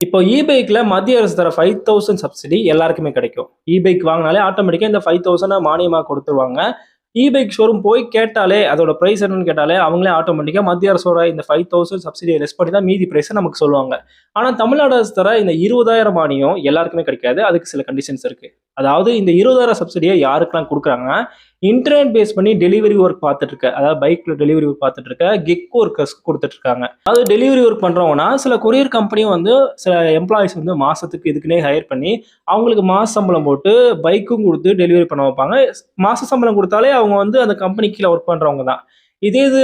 இப்போ இ-பைக்ல மத்திய அரசு தர 5000 சப்சிடி எல்லாருக்குமே கிடைக்கும். இ-பைக் வாங்குனாலே ஆட்டோமேட்டிக்கா இந்த 5000 மானியமா குடுத்துருவாங்க. இ-பைக் ஷோரூம் போய் கேட்டாலே, அதோட பிரைஸ் என்னன்னு கேட்டாலே, அவங்களே ஆட்டோமேட்டிக்கா மத்திய அரசோட இந்த 5000 சப்சிடிய லெஸ் பண்ணி தான் மீதி பிரைஸ நமக்கு சொல்லுவாங்க. ஆனா தமிழ்நாடு அரசு தர இந்த 20,000 மானியம் எல்லாருக்குமே கிடைக்காது. அதுக்கு சில கண்டிஷன்ஸ் இருக்கு. அதாவது இந்த 20,000 சப்சிடிய யாருக்கெல்லாம் குடுக்குறாங்கன்னா, இன்டர்நெட் பேஸ் பண்ணி டெலிவரி ஒர்க் பார்த்துட்டு இருக்க, அதாவது பைக்ல டெலிவரி ஒர்க் பார்த்துட்டு இருக்க கிக் ஒர்க்கர்ஸ்க்கு குடுத்துட்டு இருக்காங்க. அதாவது டெலிவரி ஒர்க் பண்றவங்கன்னா, சில கொரியர் கம்பெனியும் வந்து சில எம்ப்ளாயீஸ் வந்து மாசத்துக்கு இதுக்குன்னே ஹையர் பண்ணி, அவங்களுக்கு மாச சம்பளம் போட்டு பைக்கும் குடுத்து டெலிவரி பண்ண வைப்பாங்க. மாச சம்பளம் குடுத்தாலே அவங்க வந்து அந்த கம்பெனிக்கு கீழ ஒர்க் பண்றவங்க தான். இதே இது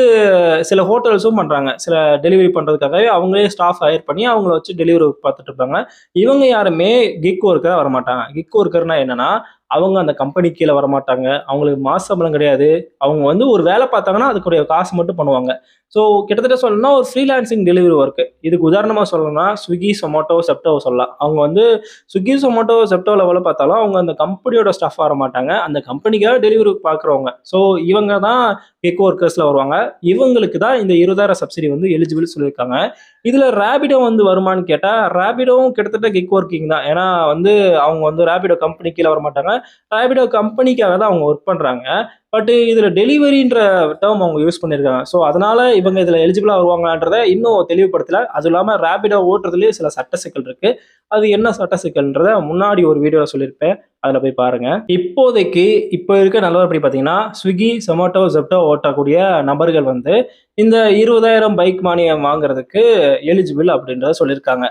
சில ஹோட்டல்ஸும் பண்றாங்க. சில டெலிவரி பண்றதுக்காகவே அவங்களே ஸ்டாஃப் ஹையர் பண்ணி அவங்கள வச்சு டெலிவரி ஒர்க் பார்த்துட்டு இருப்பாங்க. இவங்க யாருமே கிக் ஒர்க்கரா வரமாட்டாங்க. கிக் ஒர்க்கர்னா என்னன்னா, அவங்க அந்த கம்பெனிக்கு கீழ வரமாட்டாங்க. அவங்களுக்கு மாச சம்பளம் கிடையாது. அவங்க வந்து ஒரு வேலை பார்த்தாங்கன்னா, அதுக்குரிய காசு மட்டும் பண்ணுவாங்க. ஸோ கிட்டத்தட்ட சொல்லணும்னா ஒரு ஃப்ரீலான்சிங் டெலிவரி ஒர்க். இதுக்கு உதாரணமா சொல்லணும்னா, Swiggy, Zomato, Zeptoவ சொல்லலாம். அவங்க வந்து Swiggy, Zomato, Zeptoல வேலை பார்த்தாலும், அவங்க அந்த கம்பெனியோட ஸ்டாஃபா வரமாட்டாங்க. அந்த கம்பெனிக்காக டெலிவரி பார்க்குறவங்க. ஸோ இவங்க தான் கிக் ஒர்க்கர்ஸ்ல வருவாங்க. இவங்களுக்கு தான் இந்த 20,000 சப்சிடி வந்து எலிஜிபிள் சொல்லியிருக்காங்க. இதுல ரேபிடோ வந்து வருமான்னு கேட்டா, ரேபிடோவும் கிட்டத்தட்ட கிக் ஒர்க்கிங் தான். ஏன்னா வந்து அவங்க வந்து ரேபிடோ கம்பெனி கீழ வரமாட்டாங்க. ரேபிடோ கம்பெனிக்காக தான் அவங்க ஒர்க் பண்றாங்க. பட் இதுல டெலிவரின்ற டெர்ம் அவங்க யூஸ் பண்ணியிருக்காங்க. ஸோ அதனால இவங்க இதுல எலிஜிபிளா வருவாங்களான்றத இன்னும் தெளிவுபடுத்தல. அதுவும் இல்லாம ரேபிடோ ஓட்டுறதுலயே சில சட்ட சிக்கல் இருக்கு. அது என்ன சட்ட சிக்கல்ன்றத முன்னாடி ஒரு வீடியோல சொல்லியிருப்பேன். அதுல போய் பாருங்க. இப்போதைக்கு இப்ப இருக்க நிலவரப்படி பார்த்தீங்கன்னா, Swiggy, Zomato, Zepto ஓட்டக்கூடிய நபர்கள் வந்து இந்த 20,000 பைக் மானியம் வாங்குறதுக்கு எலிஜிபிள் அப்படின்றத சொல்லியிருக்காங்க.